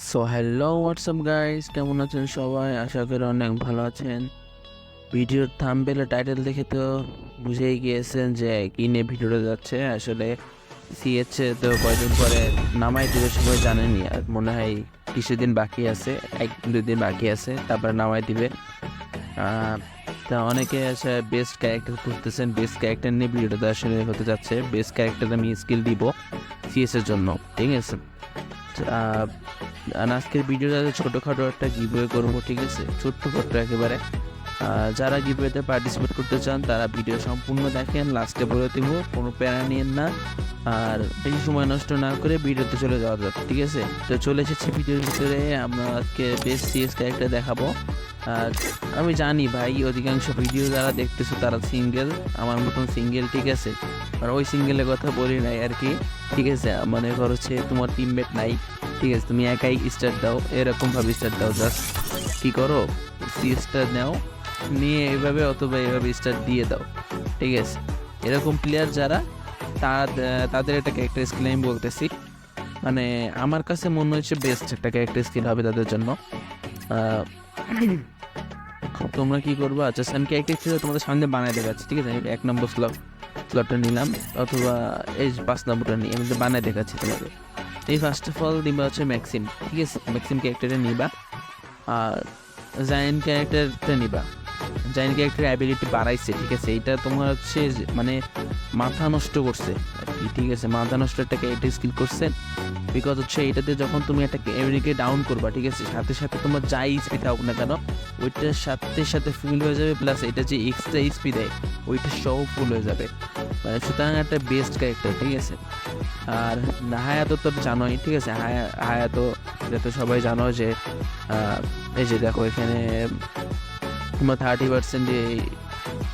So hello WhatsApp guys, কেমন আছেন সবাই? আশা করি অনেক ভালো আছেন। ভিডিওর থাম্বনেল টাইটেল দেখে তো বুঝেই গিয়েছেন যে কি নিয়ে ভিডিওটা যাচ্ছে। আসলে সিএচএ তো কয়দিন পরে নামাই দিবে, সবাই জানেনই। আর মনে হয় কিছুদিন বাকি আছে, 1-2 দিন বাকি আছে, তারপরে নামাই দিবে। আহ, তা অনেকে আছে বেস্ট ক্যারেক্টার খুঁজতেছেন। বেস্ট ক্যারেক্টার নিয়ে ভিডিওটা আসলে হতে যাচ্ছে। বেস্ট ক্যারেক্টার আমি স্কিল দিব সিএস এর জন্য, ঠিক আছে? আহ, আর আজকের ভিডিওটা ছোটোখাটো একটা গিভওয়ে করবো, ঠিক আছে? ছোট্ট একেবারে। যারা গিভওয়েতে পার্টিসিপেট করতে চান তারা ভিডিও সম্পূর্ণ দেখেন, লাস্টে বলে দেবো, কোনো প্যারা নিয়েন না। আর বেশি সময় নষ্ট না করে ভিডিওতে চলে যাওয়া যাক, ঠিক আছে? তো চলে এসেছি ভিডিওর ভিতরে। আমরা আজকে বেস্ট সিএস ক্যারেক্টার দেখাবো। আর আমি জানি ভাই, অধিকাংশ ভিডিও যারা দেখতেছো তারা সিঙ্গেল, আমার মতন সিঙ্গেল, ঠিক আছে? আর ওই সিঙ্গেলের কথা বলি নাই আর কি, ঠিক আছে? মনে করো হচ্ছে তোমার টিমমেট নাই, ঠিক আছে? তুমি একাই স্টার্ট দাও, এরকমভাবে স্টার্ট দাও। জাস্ট কী করো, সিএসটা নাও, নিয়ে এইভাবে অথবা এইভাবে স্টার্ট দিয়ে দাও, ঠিক আছে? এরকম প্লেয়ার যারা, তাদের একটা ক্যারেক্টার স্কিল আমি বলতেছি। মানে আমার কাছে মনে হচ্ছে বেস্ট একটা ক্যারেক্টার স্কিল হবে তাদের জন্য। আহ, তোমরা কি করবা? জাস্ট আমি ক্যারেক্টার স্কিল তোমাদের সামনে বানায় দেখাচ্ছি, ঠিক আছে? আমি 1 নম্বর স্লটটা নিলাম, অথবা এই 5 নম্বরটা নিয়ে আমি বানায় দেখাচ্ছি তোমাদের। এই ফার্স্ট অফ অল নিবা হচ্ছে ম্যাক্সিম, ঠিক আছে? ম্যাক্সিম ক্যারেক্টারটা নিবা। আর জায়েন্ট ক্যারেক্টারটা নিবা। জায়েন্ট ক্যারেক্টার অ্যাবিলিটি বাড়াইছে, ঠিক আছে? এটা তোমার হচ্ছে মানে মাথা নষ্ট করছে আর কি, ঠিক আছে? মাথা নষ্ট একটা ক্যারেক্টার স্কিল করছে। বিকজ হচ্ছে এটাতে যখন তুমি একটা এনিমিকে ডাউন করবা, ঠিক আছে, সাথে সাথে তোমার যাই স্পি থাকুক না কেন, ওইটার সাথে সাথে ফুল হয়ে যাবে। প্লাস এটা যে এক্সট্রা স্পি দেয়, ওইটা সব ফুল হয়ে যাবে। মানে সুতরাং একটা বেস্ট ক্যারেক্টার, ঠিক আছে? আর হায়াতো তো জানোই, ঠিক আছে? হায়াতো এটা তো সবাই জানো যে এই যে দেখো এখানে তোমার 30%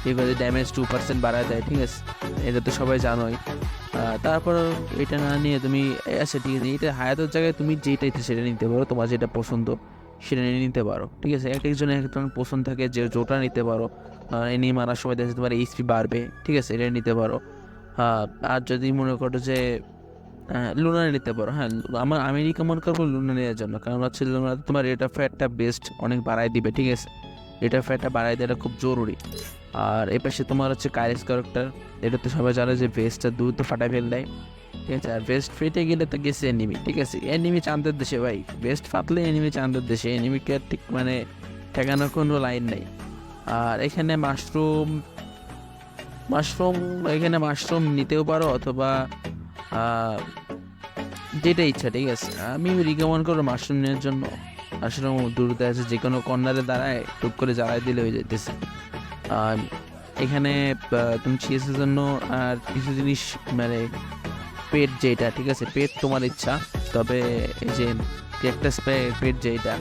এবারে ড্যামেজ 2% বাড়ায় দেয়, ঠিক আছে? এটা তো সবাই জানোই। তারপর এটা না নিয়ে তুমি, আচ্ছা ঠিক আছে, এটা হায়াতের জায়গায় তুমি যেটা ইচ্ছে সেটা নিতে পারো, তোমার যেটা পছন্দ সেটা নিয়ে নিতে পারো, ঠিক আছে? এক একজনের এক একজন পছন্দ থাকে, যে জোটা নিতে পারো। এনে মারার সময় দেখে তোমার এইচপি বাড়বে, ঠিক আছে? এটা নিতে পারো। আর যদি মনে করো যে লুনা নিতে পারো, হ্যাঁ, আমি রিকমেন্ড করবো লুনা নেওয়ার জন্য। কারণ হচ্ছে লুনা তোমার রেট অফ ফায়ারটা বেস্ট অনেক বাড়ায় দিবে, ঠিক আছে? রেট অফ ফায়ারটা বাড়ায় দেওয়াটা খুব জরুরি। আর এ পাশে তোমার হচ্ছে কাইরেক্স ক্যারেক্টার। এটা তো সবাই জানে যে ভেস্টটা দ্রুত ফাটাই ফেল দেয়, ঠিক আছে? আর ভেস্ট ফেটে গেলে তো গেছে এনিমি, ঠিক আছে? এনিমি চাঁদের দেশে ভাই, ভেস্ট ফাটলে এনিমি চাঁদের দেশে, এনিমিকে ঠিক মানে ঠেকানোর কোনো লাইন নেই। আর এখানে মাশরুম মাশরুম এখানে মাশরুম নিতেও পারো, অথবা যেটা ইচ্ছা, ঠিক আছে? আমি রিকমেন্ড করবো মাশরুম নেওয়ার জন্য। মাশরুম দূরতে আছে, যে কোনো কর্নারে দাঁড়ায় টুক করে জ্বালাই দিলে হয়ে যাইতেছে। আর এখানে তুমি চিজের জন্য আর কিছু জিনিস, মানে পেট যেটা, ঠিক আছে? পেট তোমার ইচ্ছা। তবে এই যে ক্যাকটাস পেট যেটা,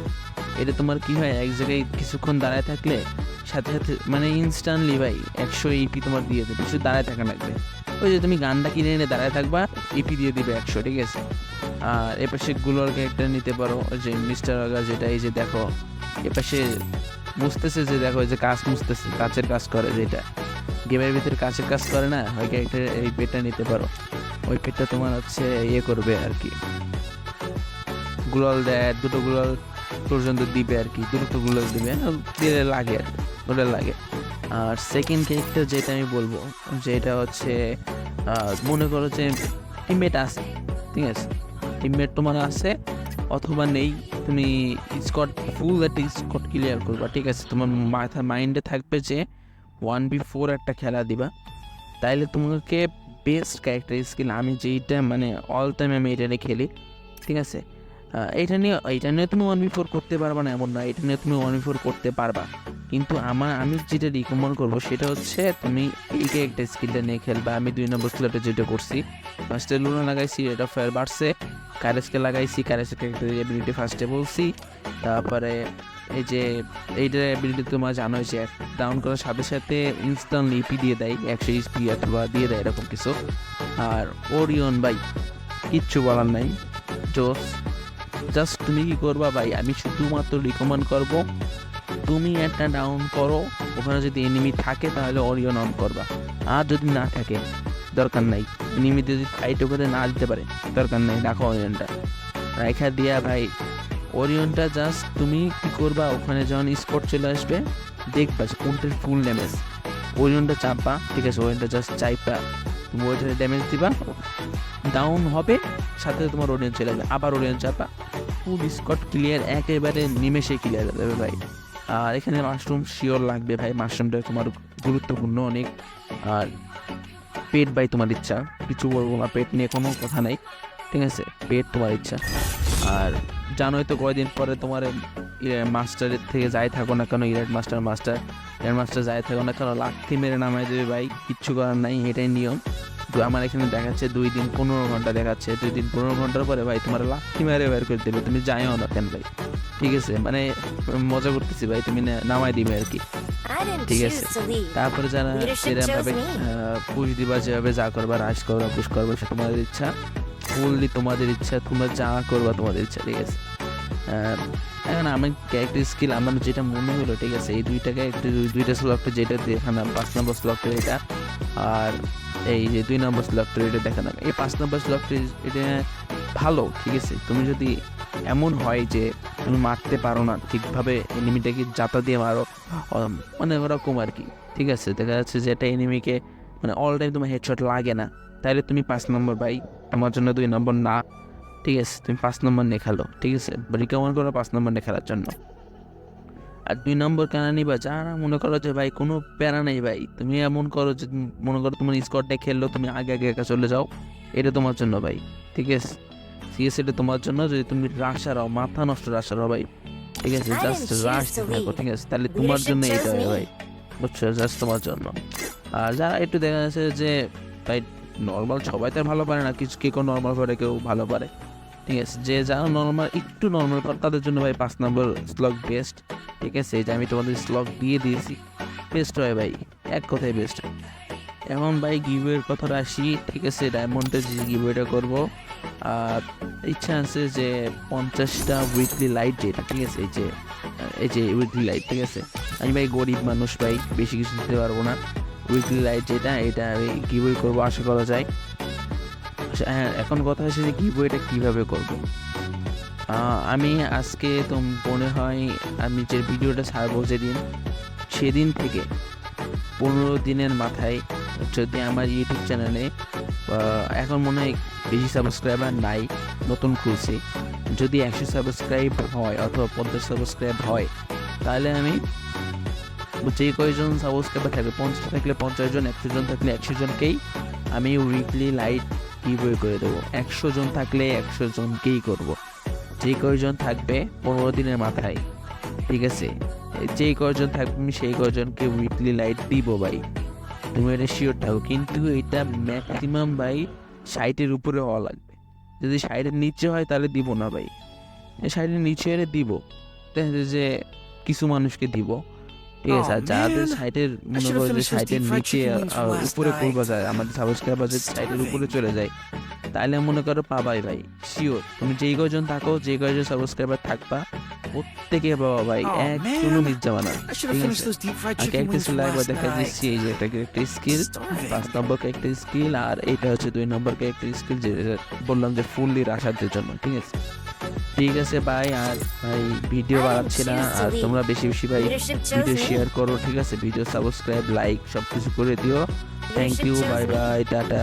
এটা তোমার কি হয়, এক জায়গায় কিছুক্ষণ দাঁড়ায় থাকলে সাথে সাথে মানে ইনস্ট্যান্টলি ভাই 100 ইপি তোমার দিয়ে দেবে, কিছু দাঁড়ায় থাকা লাগবে। ওই যে তুমি গানটা কিনে এনে দাঁড়ায় থাকবা, ইপি দিয়ে দিবে 100, ঠিক আছে? আর এপাশে গুলোর ক্যারেক্টার নিতে পারো, ওই যে মিস্টার আগা, যেটা এই যে দেখো এপাশে মুছতেছে, যে দেখো এই যে কাজ মুছতেছে, কাচের কাজ করে, যেটা গেমের ভিতরে কাচের কাজ করে না, ওই ক্যারেক্টার এই পেটটা নিতে পারো। ওই পেটটা তোমার হচ্ছে ইয়ে করবে আর কি, গুলাল দেয়, 2টো গুলাল পর্যন্ত দিবে আর কি, 2টো গুলাল দিবে, দিলে লাগে আর কি, ওটা লাগে। আর সেকেন্ড ক্যারেক্টার যেটা আমি বলবো, যেটা হচ্ছে মনে করো যে টিমমেট আছে, ঠিক আছে? টিমমেট তোমার আছে অথবা নেই, তুমি স্কট ফুল একটা স্কট ক্লিয়ার করবা, ঠিক আছে? তোমার মাইন্ডে থাকবে যে 1v4 একটা খেলা দিবা। তাইলে তোমাকে বেস্ট ক্যারেক্টার স্কিল, আমি যেইটা মানে অল টাইম আমি এটা নিয়ে খেলি, ঠিক আছে? এটা নিয়ে তুমি 1v4 করতে পারবা না এমন না, এটা নিয়ে তুমি 1v4 করতে পারবা। কিন্তু আমি যেটা রিকমেন্ড করবো সেটা হচ্ছে তুমি এই ক্যারেক্টার স্কিলটা নিয়ে খেলবা। আমি 2 নম্বর স্কিলটা যেটা করছি, ফার্স্টে লুনা লাগাইছি, রেট অফ ফায়ার বাড়ছে। কারেসকে লাগাইছি, কারেসের ক্যারেক্টার এবিলিটি ফার্স্টে বলছি। তারপরে এই যে এইটার এবিলিটি তোমরা জানো যে ডাউন করার সাথে সাথে ইনস্ট্যান্ট ইপি দিয়ে দেয়, 100 ইপি অথবা দিয়ে দেয়, এরকম কিছু। আর ওরিয়ন ভাই কিচ্ছু বলার নাই, জোস। জাস্ট তুমি কি করবা ভাই, আমি শুধুমাত্র রিকমেন্ড করব তুমি একটা ডাউন করো, ওখানে যদি এনিমি থাকে তাহলে অরিয়ন অন করবা। আর যদি না থাকে দরকার নাই, এনিমিতে যদি ফাইট ওখানে না দিতে পারে দরকার নাই, রাখো অরিয়নটা। রাইখা দিয়া ভাই ওরিয়নটা জাস্ট তুমি কি করবা, ওখানে যখন স্কোর চলে আসবে দেখবা যে কোনটার ফুল ড্যামেজ, ওরিয়নটা চাপবা, ঠিক আছে, ওরিয়নটা জাস্ট চাইপা তুমি ওইটাতে ড্যামেজ দিবা, ডাউন হবে সাথে তোমার ওরিয়ন চলে যাবে, আবার ওরিয়ন চাপা, ফুল স্কট ক্লিয়ার, একেবারে নিমেষে ক্লিয়ার হয়ে যাবে ভাই। আর এখানে মাশরুম শিওর লাগবে ভাই, মাশরুমটা তোমার গুরুত্বপূর্ণ অনেক। আর পেট ভাই তোমার ইচ্ছা, কিছু বলবো না, পেট নিয়ে কোনো কথা নাই, ঠিক আছে, পেট তোমার ইচ্ছা। আর জানোই তো কয়দিন পরে তোমার মাস্টারের থেকে যাই থাকো না কেন, ইরাইট মাস্টার যাই থাকো না কেন, লাথি মেরে নামাই দেবে ভাই, কিচ্ছু করার নাই, এটাই নিয়ম। তো আমার এখানে দেখাচ্ছে 2 দিন 15 ঘন্টা দেখাচ্ছে, 2 দিন 15 ঘন্টার পরে ভাই তোমার লাথি মেরে বের করে দেবে, তুমি যাইও না কেন ভাই, ঠিক আছে, মানে মজা করতেছি ভাই, তুমি নামাই দিবে আর কি, ঠিক আছে। তারপরে যারা এরকম ভাবে পুশ দিবা, যেভাবে যা করবা, রাশ করবা, পুশ করবা, সে তোমাদের ইচ্ছা, ফুললি তোমাদের ইচ্ছা, তোমরা যা করবা তোমাদের ইচ্ছা, ঠিক আছে। এখন আমার ক্যারেক্টার স্কিল আমার যেটা মনে হলো, ঠিক আছে, এই দুইটা স্লটটা যেটা দেখালাম, 5 নম্বর স্লটটা এটা, আর এই যে 2 নম্বর স্লটটা এটা দেখালাম, এই 5 নম্বর স্লটটা এটা ভালো, ঠিক আছে। তুমি যদি এমন হয় যে তুমি মারতে পারো না ঠিকভাবে, এনিমিটাকে জাতা দিয়ে মারো, মানে ওরকম আর কি, ঠিক আছে, দেখা যাচ্ছে যে একটা এনিমিকে মানে অল টাইম তোমার হেডশট লাগে না, তাহলে তুমি 5 নম্বর ভাই, আমার জন্য 2 নম্বর না, ঠিক আছে, তুমি 5 নম্বর নিয়ে খেলো, ঠিক আছে, রিকমেন্ড করো 5 নম্বর নিয়ে খেলার জন্য। আর 2 নম্বর কেন নিবা, যারা মনে করো যে ভাই কোনো প্যারা নেই ভাই, তুমি এমন করো যে মনে করো তোমার স্কোয়াডটা খেললো, তুমি আগে একা চলে যাও, এটা তোমার জন্য ভাই, ঠিক আছে, সিএস এটা তোমার জন্য, যদি তুমি রাশারাও, মাথা নষ্ট রাশারাও ভাই, ঠিক আছে, জাস্ট রাশ থাকো, ঠিক আছে, তাহলে তোমার জন্য এটা ভাই, বুঝছো, জাস্ট তোমার জন্য। আর যারা একটু দেখা যাচ্ছে যে ভাই নর্মাল, সবাই তো ভালো পারে না, কিছু কেউ নর্মাল পারে, কেউ ভালো পারে, ঠিক আছে, যে যারা নর্মাল একটু নর্মাল পারে তাদের জন্য ভাই 5 নম্বর স্লগ বেস্ট, ঠিক আছে, এই যে আমি তোমাদের স্লগ দিয়ে দিয়েছি, বেস্ট হয় ভাই, এক কথায় বেস্ট। এখন ভাই গিভওয়ের কথাটা আসি, ঠিক আছে, ডায়মন্ডের যে গিভওয়েটা করবো, আর ইচ্ছা আছে যে 50টা উইকলি লাইট, যেটা ঠিক আছে, এই যে উইকলি লাইট, ঠিক আছে, আমি ভাই গরিব মানুষ ভাই, বেশি কিছু দিতে পারবো না, উইকলি লাইট যেটা, এটা আমি গিভওয়ে করবো, আশা করা যায়। হ্যাঁ, এখন কথা হচ্ছে যে গিভওয়েটা কীভাবে করবো। আমি আজকে তো মনে হয় আমি যে ভিডিওটা ছাড়বো যেদিন, সেদিন থেকে 15 দিনের মাথায় যদি আমার ইউটিউব চ্যানেলে, এখন মনে হয় বেশি সাবস্ক্রাইবার নাই, নতুন খুলছি, যদি 100 সাবস্ক্রাইব হয় অথবা 50 সাবস্ক্রাইব হয়, তাহলে আমি যে কয়জন সাবস্ক্রাইবার থাকবে, 50 থাকলে 50 জন, 100 জন থাকলে 100 জনকেই আমি উইকলি লাইট গিভওয়ে করে দেবো, 100 জন থাকলে 100 জনকেই করব, যে কয়জন থাকবে 15 দিনের মাথায়, ঠিক আছে, যে কয়জন থাকবে আমি সেই কয়জনকে উইকলি লাইট দিব ভাই, তুমি এটা শিওর থাকো। কিন্তু এটা ম্যাক্সিমাম ভাই 60-এর উপরে হওয়া লাগবে, যদি 60-এর নিচে হয় তাহলে দিব না ভাই, 60-এর নিচে এর দিব, দেখা যায় যে কিছু মানুষকে দিব, ঠিক আছে, আর যাদের 60-এর মনে করো যে 60-এর নিচে উপরে করবা যায়, আমাদের সাবস্ক্রাইবার যদি 60-এর উপরে চলে যায়, তাহলে মনে করো পাবাই ভাই, শিওর, তুমি যেই কয়জন থাকো, যে কয়জন সাবস্ক্রাইবার থাকবা, প্রত্যেকে পাবা ভাই, একজনও মিস যাবে না, ঠিক আছে। আর ক্যারেক্টার স্কিল একবার দেখা দিচ্ছি, এই যে একটা ক্যারেক্টার স্কিল, 5 নম্বর ক্যারেক্টার স্কিল, আর এটা হচ্ছে 2 নম্বর ক্যারেক্টার স্কিল, যে বললাম যে ফুললি রাশারদের জন্য, ঠিক আছে, ঠিক আছে ভাই। আর ভাই ভিডিও বাড়াচ্ছি না, আর তোমরা বেশি বেশি ভাই ভিডিও শেয়ার করো, ঠিক আছে, ভিডিও সাবস্ক্রাইব, লাইক সব কিছু করে দিও, thank you, bye bye, tata.